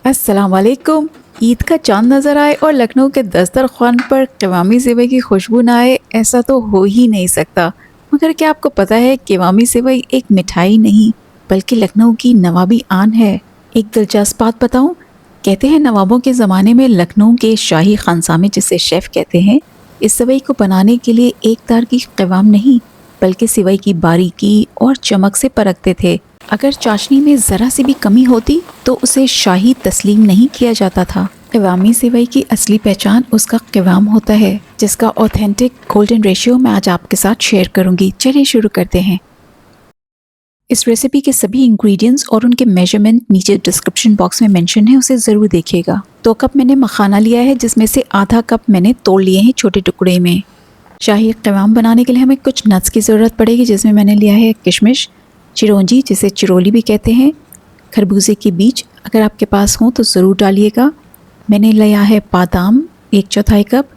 अस्सलाम वालेकुम। ईद का चांद नज़र आए और लखनऊ के दस्तरख्वान पर क़वामी सेवई की खुशबू ना आए, ऐसा तो हो ही नहीं सकता। मगर क्या आपको पता है क़वामी सेवई एक मिठाई नहीं बल्कि लखनऊ की नवाबी आन है। एक दिलचस्प बात बताऊं, कहते हैं नवाबों के ज़माने में लखनऊ के शाही खानसामे, जिसे शेफ़ कहते हैं, इस सेवई को बनाने के लिए एक तार की क़वाम नहीं बल्कि सेवई की बारीकी और चमक से परखते थे। अगर चाशनी में ज़रा सी भी कमी होती तो उसे शाही तस्लीम नहीं किया जाता था। क़वामी सेवई की असली पहचान उसका क़वाम होता है, जिसका ऑथेंटिक गोल्डन रेशियो मैं आज आपके साथ शेयर करूंगी। चलिए शुरू करते हैं। इस रेसिपी के सभी इंग्रेडिएंट्स और उनके मेजरमेंट नीचे डिस्क्रिप्शन बॉक्स में मेंशन है, उसे ज़रूर देखिएगा। 2 कप मैंने मखाना लिया है, जिसमें से आधा कप मैंने तोड़ लिए हैं छोटे टुकड़े में। शाही क़वाम बनाने के लिए हमें कुछ नट्स की ज़रूरत पड़ेगी, जिसमें मैंने लिया है किशमिश, चिरौंजी जिसे चिरोली भी कहते हैं, खरबूजे के बीज अगर आपके पास हों तो ज़रूर डालिएगा। मैंने लिया है बादाम 1/4 कप,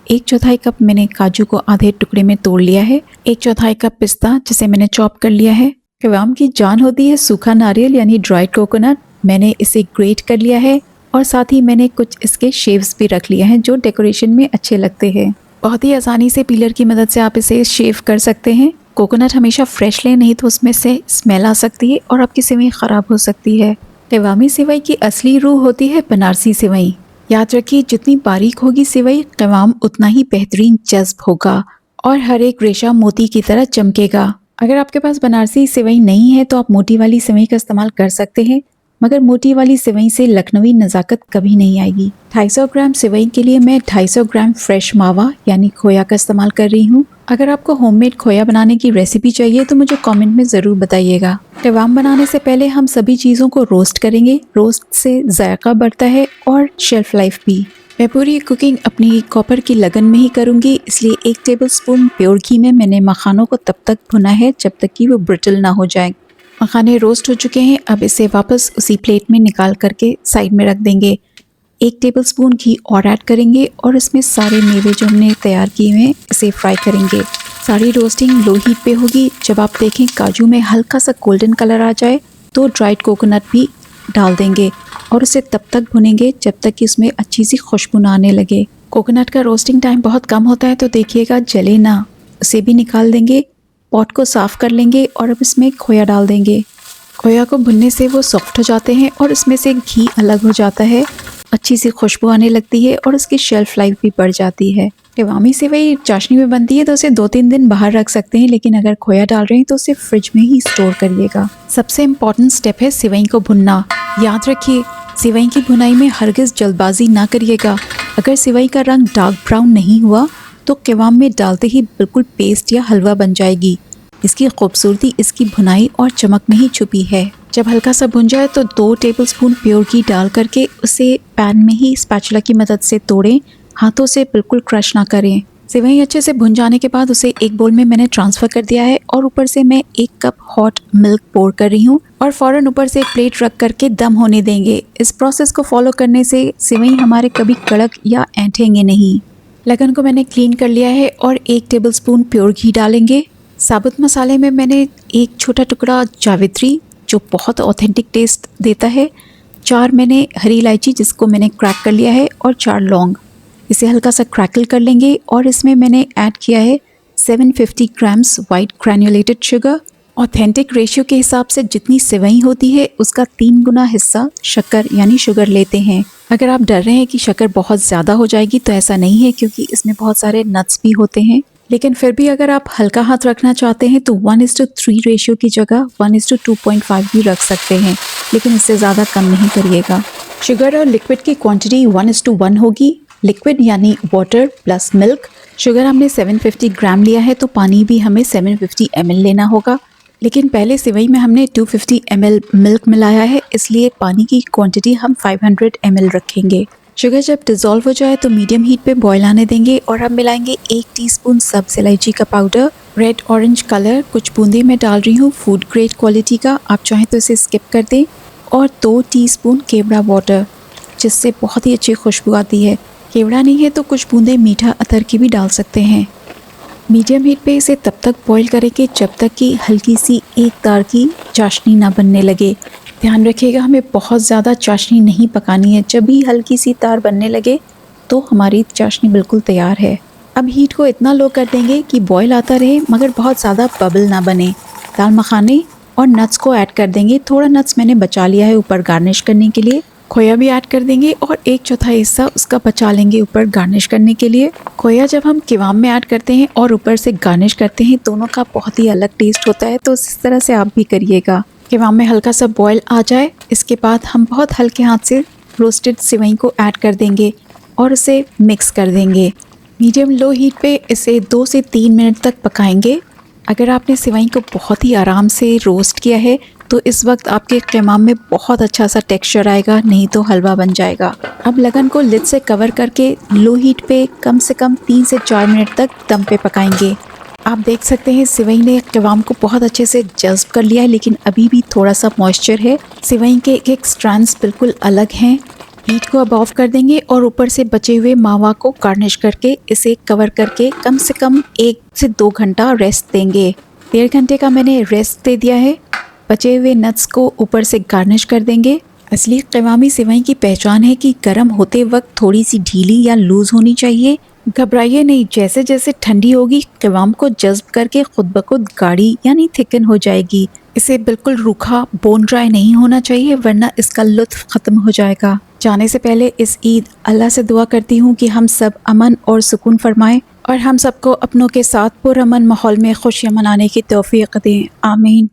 1/4 कप मैंने काजू को आधे टुकड़े में तोड़ लिया है, 1/4 कप पिस्ता जिसे मैंने चॉप कर लिया है। क़वाम की जान होती है सूखा नारियल यानी ड्राइड कोकोनट, मैंने इसे ग्रेट कर लिया है और साथ ही मैंने कुछ इसके शेव्स भी रख लिए हैं जो डेकोरेशन में अच्छे लगते हैं। बहुत ही आसानी से पीलर की मदद से आप इसे शेव कर सकते हैं। कोकोनट हमेशा फ्रेश लें, नहीं तो उसमें से स्मेल आ सकती है और आपकी सेवई ख़राब हो सकती है। क़वामी सेवई की असली रूह होती है बनारसी सेवई। याद रखिए, जितनी बारीक होगी सेवई, क़वाम उतना ही बेहतरीन जज्ब होगा और हर एक रेशा मोती की तरह चमकेगा। अगर आपके पास बनारसी सेवई नहीं है तो आप मोटी वाली सेवई का इस्तेमाल कर सकते हैं, मगर मोटी वाली सेवई से लखनवी नज़ाकत कभी नहीं आएगी। 250 ग्राम सेवई के लिए मैं 250 ग्राम फ्रेश मावा यानी खोया का इस्तेमाल कर रही हूँ। अगर आपको होममेड खोया बनाने की रेसिपी चाहिए तो मुझे कमेंट में ज़रूर बताइएगा। क़वाम बनाने से पहले हम सभी चीज़ों को रोस्ट करेंगे। रोस्ट से जायका बढ़ता है और शेल्फ लाइफ भी। मैं पूरी कुकिंग अपनी कॉपर की लगन में ही करूँगी, इसलिए 1 टेबलस्पून प्योर घी में मैंने मखानों को तब तक भुना है जब तक कि वो ब्रिटल ना हो जाए। मखाने रोस्ट हो चुके हैं, अब इसे वापस उसी प्लेट में निकाल करके साइड में रख देंगे। 1 टेबलस्पून घी और ऐड करेंगे और इसमें सारे मेवे जो हमने तैयार किए हैं इसे फ्राई करेंगे। सारी रोस्टिंग लो हीट पे होगी। जब आप देखें काजू में हल्का सा गोल्डन कलर आ जाए तो ड्राइड कोकोनट भी डाल देंगे और उसे तब तक भुनेंगे जब तक कि इसमें अच्छी सी खुशबू ना आने लगे। कोकोनट का रोस्टिंग टाइम बहुत कम होता है तो देखिएगा जले ना। उसे भी निकाल देंगे, पॉट को साफ़ कर लेंगे और अब इसमें खोया डाल देंगे। खोया को भुनने से वो सॉफ्ट हो जाते हैं और इसमें से घी अलग हो जाता है, अच्छी सी खुशबू आने लगती है और उसकी शेल्फ लाइफ भी बढ़ जाती है। क़वामी सेवई चाशनी में बनती है तो उसे 2-3 दिन बाहर रख सकते हैं, लेकिन अगर खोया डाल रहे हैं तो उसे फ्रिज में ही स्टोर करिएगा। सबसे इम्पॉर्टेंट स्टेप है सेवई को भुनना। याद रखिए, सेवई की भुनाई में हरगिज़ जल्दबाजी ना करिएगा। अगर सेवई का रंग डार्क ब्राउन नहीं हुआ तो क़वाम में डालते ही बिल्कुल पेस्ट या हलवा बन जाएगी। इसकी खूबसूरती इसकी भुनाई और चमक में ही छुपी है। जब हल्का सा भुन जाए तो 2 टेबलस्पून प्योर घी डाल करके उसे पैन में ही स्पैचुला की मदद से तोड़ें, हाथों से बिल्कुल क्रश ना करें। सेवई अच्छे से भुन जाने के बाद उसे एक बोल में मैंने ट्रांसफ़र कर दिया है और ऊपर से मैं 1 कप हॉट मिल्क पोर कर रही हूँ और फ़ौरन ऊपर से एक प्लेट रख करके दम होने देंगे। इस प्रोसेस को फॉलो करने से सेवई हमारे कभी कड़क या ऐंठेंगे नहीं। लगन को मैंने क्लीन कर लिया है और 1 टेबलस्पून प्योर घी डालेंगे। साबुत मसाले में मैंने 1 छोटा टुकड़ा जावित्री जो बहुत ऑथेंटिक टेस्ट देता है, 4 मैंने हरी इलायची जिसको मैंने क्रैक कर लिया है और 4 लौंग। इसे हल्का सा क्रैकल कर लेंगे और इसमें मैंने ऐड किया है 750 grams white granulated sugar. Authentic ratio के हिसाब से जितनी सेवई होती है उसका 3 गुना हिस्सा शक्कर यानी शुगर लेते हैं। अगर आप डर रहे हैं कि शक्कर बहुत ज़्यादा हो जाएगी तो ऐसा नहीं है, क्योंकि इसमें बहुत सारे नट्स भी होते हैं। लेकिन फिर भी अगर आप हल्का हाथ रखना चाहते हैं तो 1:3 रेशियो की जगह 1:2.5 भी रख सकते हैं, लेकिन इससे ज़्यादा कम नहीं करिएगा। शुगर और लिक्विड की क्वांटिटी 1:1 होगी। लिक्विड यानी वाटर प्लस मिल्क। शुगर हमने 750 ग्राम लिया है तो पानी भी हमें 750 ml लेना होगा, लेकिन पहले सेवई में हमने 250 ml मिल्क मिलाया है, इसलिए पानी की क्वांटिटी हम 500 ml रखेंगे। शुगर जब डिज़ोल्व हो जाए तो मीडियम हीट पे बॉयल आने देंगे और हम मिलाएंगे 1 टीस्पून सब्ज़ इलायची का पाउडर, रेड ऑरेंज कलर कुछ बूंदे मैं डाल रही हूँ फूड ग्रेड क्वालिटी का, आप चाहें तो इसे स्किप कर दें, और 2 टीस्पून केवड़ा वाटर जिससे बहुत ही अच्छी खुशबू आती है। केवड़ा नहीं है तो कुछ बूंदे मीठा अतर की भी डाल सकते हैं। मीडियम हीट पे इसे तब तक बॉईल करेंगे जब तक कि हल्की सी एक तार की चाशनी ना बनने लगे। ध्यान रखिएगा हमें बहुत ज़्यादा चाशनी नहीं पकानी है। जब भी हल्की सी तार बनने लगे तो हमारी चाशनी बिल्कुल तैयार है। अब हीट को इतना लो कर देंगे कि बॉईल आता रहे मगर बहुत ज़्यादा बबल ना बने। दाल मखाने और नट्स को ऐड कर देंगे। थोड़ा नट्स मैंने बचा लिया है ऊपर गार्निश करने के लिए। खोया भी ऐड कर देंगे और 1/4 हिस्सा उसका बचा लेंगे ऊपर गार्निश करने के लिए। खोया जब हम किवाम में ऐड करते हैं और ऊपर से गार्निश करते हैं दोनों का बहुत ही अलग टेस्ट होता है, तो इस तरह से आप भी करिएगा। किवाम में हल्का सा बॉयल आ जाए इसके बाद हम बहुत हल्के हाथ से रोस्टेड सेवई को ऐड कर देंगे और उसे मिक्स कर देंगे। मीडियम लो हीट पे इसे 2 से 3 मिनट तक पकाएंगे। अगर आपने सेवई को बहुत ही आराम से रोस्ट किया है तो इस वक्त आपके क़िमाम में बहुत अच्छा सा टेक्सचर आएगा, नहीं तो हलवा बन जाएगा। अब लगन को लिड से कवर करके लो हीट पे कम से कम 3 से 4 मिनट तक दम पे पकाएंगे। आप देख सकते हैं सेवई ने क़िवाम को बहुत अच्छे से जज़्ब कर लिया है, लेकिन अभी भी थोड़ा सा मॉइस्चर है। सेवई के एक स्ट्रैंड्स बिल्कुल अलग हैं। हीट को अब ऑफ कर देंगे और ऊपर से बचे हुए मावा को गार्निश करके इसे कवर करके कम से कम 1 से 2 घंटा रेस्ट देंगे। 1.5 घंटे का मैंने रेस्ट दे दिया है। बचे हुए नट्स को ऊपर से गार्निश कर देंगे। असली क़िवामी सेवई की पहचान है कि गर्म होते वक्त थोड़ी सी ढीली या लूज़ होनी चाहिए। घबराइए नहीं, जैसे जैसे ठंडी होगी क़िवाम को जज़्ब करके खुद ब खुद गाढ़ी यानी थिकन हो जाएगी। इसे बिल्कुल रूखा बोन ड्राई नहीं होना चाहिए वरना इसका लुत्फ़ ख़त्म हो जाएगा। जाने से पहले इस ईद अल्लाह से दुआ करती हूँ कि हम सब अमन और सुकून फरमाएं और हम सबको अपनों के साथ पुरअमन माहौल में खुशियाँ मनाने की तौफीक दें। आमीन।